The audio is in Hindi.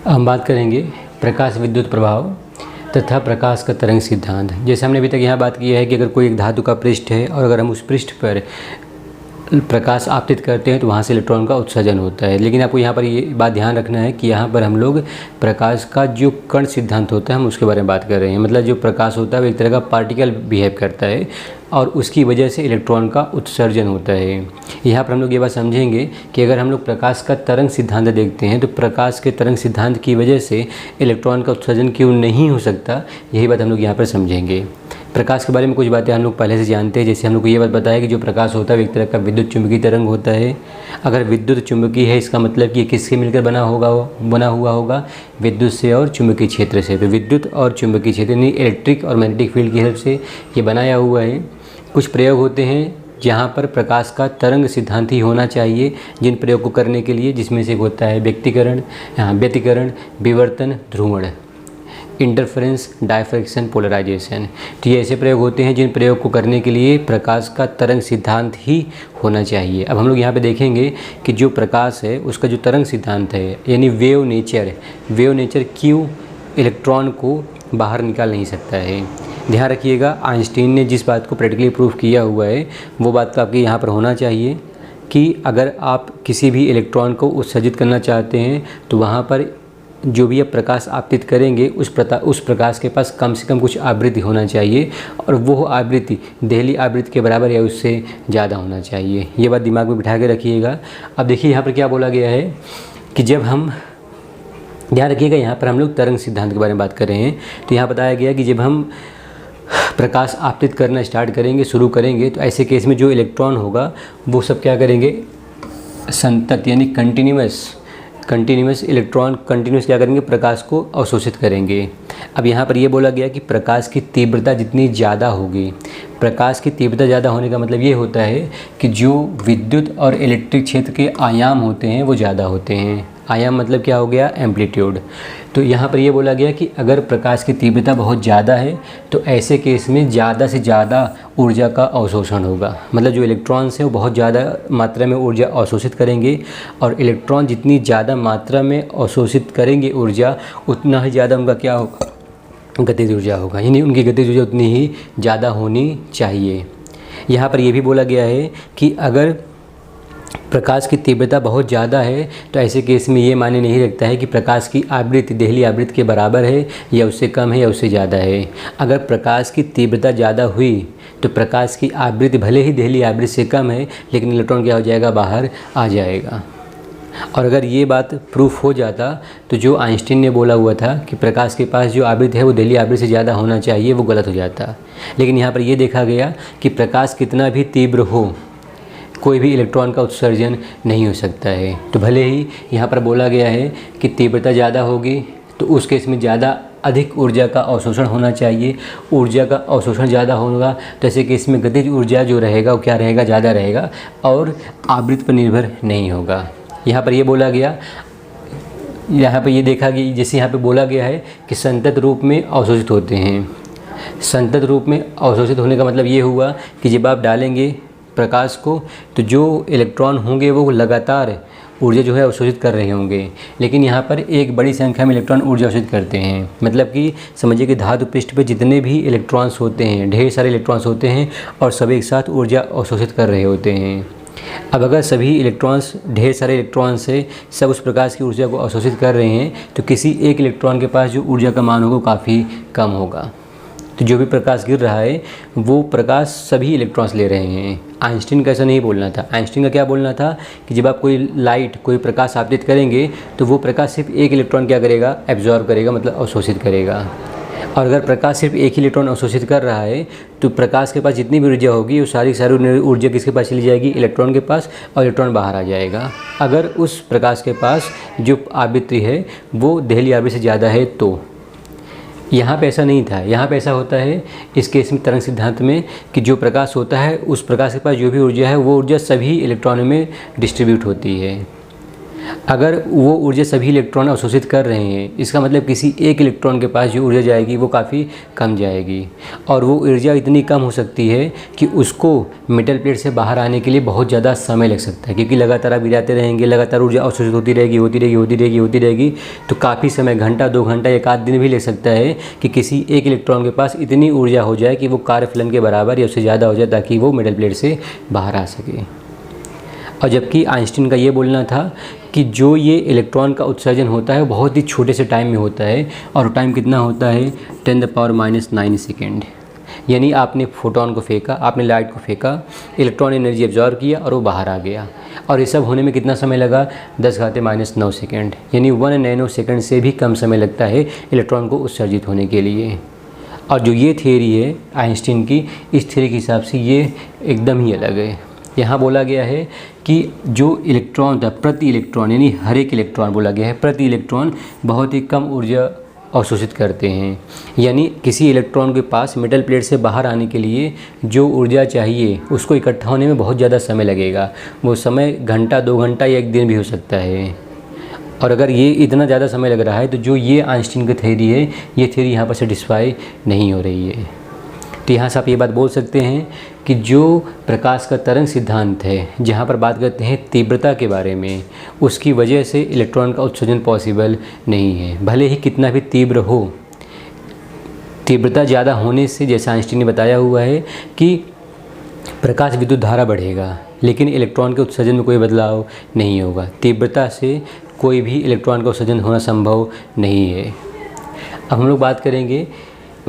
हम बात करेंगे प्रकाश विद्युत प्रभाव तथा प्रकाश का तरंग सिद्धांत। जैसे हमने अभी तक यहाँ बात की है कि अगर कोई एक धातु का पृष्ठ है और अगर हम उस पृष्ठ पर प्रकाश आपतित करते हैं तो वहाँ से इलेक्ट्रॉन का उत्सर्जन होता है। लेकिन आपको यहाँ पर ये बात ध्यान रखना है कि यहाँ पर हम लोग प्रकाश का जो कण सिद्धांत होता है हम उसके बारे में बात कर रहे हैं। मतलब जो प्रकाश होता है वो एक तरह का पार्टिकल बिहेव करता है और उसकी वजह से इलेक्ट्रॉन का उत्सर्जन होता है। यहाँ पर हम लोग ये बात समझेंगे कि अगर हम लोग प्रकाश का तरंग सिद्धांत देखते हैं तो प्रकाश के तरंग सिद्धांत की वजह से इलेक्ट्रॉन का उत्सर्जन क्यों नहीं हो सकता, यही बात हम लोग यहाँ पर समझेंगे। प्रकाश के बारे में कुछ बातें हम लोग पहले से जानते हैं। जैसे हम लोग को ये बात बताया कि जो प्रकाश होता है वो एक तरह का विद्युत चुंबकीय तरंग होता है। अगर विद्युत चुंबकीय है इसका मतलब कि ये किससे मिलकर बना हुआ होगा, विद्युत से और चुंबकीय क्षेत्र से। तो विद्युत और चुंबकीय क्षेत्र यानी इलेक्ट्रिक और मैग्नेटिक फील्ड की हेल्प से ये बनाया हुआ है। कुछ प्रयोग होते हैं जहाँ पर प्रकाश का तरंग सिद्धांत ही होना चाहिए, जिन प्रयोग को करने के लिए, जिसमें से होता है व्यतिकरण, विवर्तन, ध्रुवण, इंटरफेरेंस, डायफ्रैक्शन, पोलराइजेशन। तो ये ऐसे प्रयोग होते हैं जिन प्रयोग को करने के लिए प्रकाश का तरंग सिद्धांत ही होना चाहिए। अब हम लोग यहाँ पे देखेंगे कि जो प्रकाश है उसका जो तरंग सिद्धांत है यानी वेव नेचर क्यों इलेक्ट्रॉन को बाहर निकाल नहीं सकता है। ध्यान रखिएगा, आइंस्टीन ने जिस बात को प्रैक्टिकली प्रूफ किया हुआ है वो बात तो आपके यहाँ पर होना चाहिए कि अगर आप किसी भी इलेक्ट्रॉन को उत्सर्जित करना चाहते हैं तो वहाँ पर जो भी आप प्रकाश आपतित करेंगे उस प्रकाश के पास कम से कम कुछ आवृत्ति होना चाहिए और वो आवृत्ति देहली आवृत्ति के बराबर या उससे ज़्यादा होना चाहिए। ये बात दिमाग में बिठा के रखिएगा। अब देखिए यहाँ पर क्या बोला गया है कि जब हम, ध्यान रखिएगा यहाँ पर हम लोग तरंग सिद्धांत के बारे में बात कर रहे हैं। तो यहाँ बताया गया कि जब हम प्रकाश आपतित करना शुरू करेंगे तो ऐसे केस में जो इलेक्ट्रॉन होगा वो सब क्या करेंगे, संतत यानी कंटिन्यूस इलेक्ट्रॉन कंटिन्यूस क्या करेंगे, प्रकाश को अवशोषित करेंगे। अब यहाँ पर ये बोला गया कि प्रकाश की तीव्रता जितनी ज़्यादा होगी, प्रकाश की तीव्रता ज़्यादा होने का मतलब ये होता है कि जो विद्युत और इलेक्ट्रिक क्षेत्र के आयाम होते हैं वो ज़्यादा होते हैं। आयाम मतलब क्या हो गया, एम्पलीट्यूड। तो यहाँ पर ये बोला गया कि अगर प्रकाश की तीव्रता बहुत ज़्यादा है तो ऐसे केस में ज़्यादा से ज़्यादा ऊर्जा का अवशोषण होगा। मतलब जो इलेक्ट्रॉन्स हैं वो बहुत ज़्यादा मात्रा में ऊर्जा अवशोषित करेंगे और इलेक्ट्रॉन जितनी ज़्यादा मात्रा में अवशोषित करेंगे ऊर्जा उतना ही ज़्यादा उनका क्या होगा, गतिज ऊर्जा होगा। यानी उनकी गतिज ऊर्जा उतनी ही ज़्यादा होनी चाहिए। यहाँ पर यह भी बोला गया है कि अगर प्रकाश की तीव्रता बहुत ज़्यादा है तो ऐसे केस में ये मायने नहीं रखता है कि प्रकाश की आवृत्ति देहली आवृत्ति के बराबर है या उससे कम है या उससे ज़्यादा है। अगर प्रकाश की तीव्रता ज़्यादा हुई तो प्रकाश की आवृत्ति भले ही देहली आवृत्ति से कम है लेकिन इलेक्ट्रॉन क्या हो जाएगा, बाहर आ जाएगा। और अगर ये बात प्रूफ हो जाता तो जो आइंस्टीन ने बोला हुआ था कि प्रकाश के पास जो आवृत्ति है वो देहली आवृत्ति से ज़्यादा होना चाहिए, वो गलत हो जाता। लेकिन यहाँ पर ये देखा गया कि प्रकाश कितना भी तीव्र हो कोई भी इलेक्ट्रॉन का उत्सर्जन नहीं हो सकता है। तो भले ही यहाँ पर बोला गया है कि तीव्रता ज़्यादा होगी तो उस केस में ज़्यादा अधिक ऊर्जा का अवशोषण होना चाहिए। ऊर्जा का अवशोषण ज़्यादा होगा तो ऐसे केस में गतिज ऊर्जा जो रहेगा वो क्या रहेगा, ज़्यादा रहेगा और आवृत्ति पर निर्भर नहीं होगा। यहाँ पर ये बोला गया, यहाँ पर ये देखा गया, जैसे यहाँ पर बोला गया है कि संतत रूप में अवशोषित होते हैं। संतत रूप में अवशोषित होने का मतलब ये हुआ कि जब आप डालेंगे प्रकाश को तो जो इलेक्ट्रॉन होंगे वो लगातार ऊर्जा जो है अवशोषित कर रहे होंगे। लेकिन यहाँ पर एक बड़ी संख्या में इलेक्ट्रॉन ऊर्जा अवशोषित करते हैं। मतलब कि समझिए कि धातु पृष्ठ पे जितने भी इलेक्ट्रॉन्स होते हैं, ढेर सारे इलेक्ट्रॉन्स होते हैं और सब एक साथ ऊर्जा अवशोषित कर रहे होते हैं। अब अगर सभी इलेक्ट्रॉन्स, ढेर सारे इलेक्ट्रॉन्स से सब उस प्रकाश की ऊर्जा को अवशोषित कर रहे हैं तो किसी एक इलेक्ट्रॉन के पास जो ऊर्जा का मान होगा वो काफ़ी कम होगा। तो जो भी प्रकाश गिर रहा है वो प्रकाश सभी इलेक्ट्रॉन्स ले रहे हैं। आइंस्टीन का ऐसा नहीं बोलना था। आइंस्टीन का क्या बोलना था कि जब आप कोई प्रकाश आपतित करेंगे तो वो प्रकाश सिर्फ एक इलेक्ट्रॉन क्या करेगा, एब्जॉर्ब करेगा, मतलब अवशोषित करेगा। और अगर प्रकाश सिर्फ एक ही इलेक्ट्रॉन अवशोषित कर रहा है तो प्रकाश के पास जितनी भी ऊर्जा होगी वो सारी ऊर्जा किसके पास चली जाएगी, इलेक्ट्रॉन के पास, और इलेक्ट्रॉन बाहर आ जाएगा। अगर उस प्रकाश के पास जो आवृत्ति है वो देहली आवृत्ति से ज़्यादा है तो यहाँ पे ऐसा नहीं था। यहाँ पे ऐसा होता है इस केस में तरंग सिद्धांत में कि जो प्रकाश होता है उस प्रकाश के पास जो भी ऊर्जा है वो ऊर्जा सभी इलेक्ट्रॉनों में डिस्ट्रीब्यूट होती है। अगर वो ऊर्जा सभी इलेक्ट्रॉन अवशोषित कर रहे हैं, इसका मतलब किसी एक इलेक्ट्रॉन के पास जो ऊर्जा जाएगी वो काफ़ी कम जाएगी, और वो ऊर्जा इतनी कम हो सकती है कि उसको मेटल प्लेट से बाहर आने के लिए बहुत ज़्यादा समय लग सकता है, क्योंकि लगातार आप गिराते रहेंगे, लगातार ऊर्जा अवशोषित होती रहेगी, तो काफ़ी समय, घंटा 2 घंटा 1 आध दिन भी ले सकता है कि किसी एक इलेक्ट्रॉन के पास इतनी ऊर्जा हो जाए कि वो कार्यफलन के बराबर या उससे ज़्यादा हो जाए, ताकि वो मेटल प्लेट से बाहर आ सके। और जबकि आइंस्टीन का ये बोलना था कि जो ये इलेक्ट्रॉन का उत्सर्जन होता है वो बहुत ही छोटे से टाइम में होता है, और टाइम कितना होता है 10⁻⁹ सेकेंड। यानी आपने फोटोन को फेंका, आपने लाइट को फेंका, इलेक्ट्रॉन एनर्जी एब्जॉर्ब किया और वो बाहर आ गया, और ये सब होने में कितना समय लगा 10⁻⁹ सेकेंड। यानी 1 नैनो सेकेंड से भी कम समय लगता है इलेक्ट्रॉन को उत्सर्जित होने के लिए। और जो ये थियरी है आइंस्टीन की, इस थियरी के हिसाब से ये एकदम ही अलग है। यहाँ बोला गया है कि जो इलेक्ट्रॉन था, प्रति इलेक्ट्रॉन, यानी हर एक इलेक्ट्रॉन बोला गया है, प्रति इलेक्ट्रॉन बहुत ही कम ऊर्जा अवशोषित करते हैं। यानी किसी इलेक्ट्रॉन के पास मेटल प्लेट से बाहर आने के लिए जो ऊर्जा चाहिए उसको इकट्ठा होने में बहुत ज़्यादा समय लगेगा। वो समय घंटा 2 घंटा या 1 दिन भी हो सकता है। और अगर ये इतना ज़्यादा समय लग रहा है तो जो ये आइंस्टीन की थ्योरी है, ये थ्योरी यहाँ पर सेटिस्फाई नहीं हो रही है। तो यहाँ से आप ये बात बोल सकते हैं कि जो प्रकाश का तरंग सिद्धांत है, जहाँ पर बात करते हैं तीव्रता के बारे में, उसकी वजह से इलेक्ट्रॉन का उत्सर्जन पॉसिबल नहीं है। भले ही कितना भी तीव्र हो, तीव्रता ज़्यादा होने से, जैसा आइंस्टीन ने बताया हुआ है कि प्रकाश विद्युत धारा बढ़ेगा, लेकिन इलेक्ट्रॉन के उत्सर्जन में कोई बदलाव नहीं होगा। तीव्रता से कोई भी इलेक्ट्रॉन का उत्सर्जन होना संभव नहीं है। अब हम लोग बात करेंगे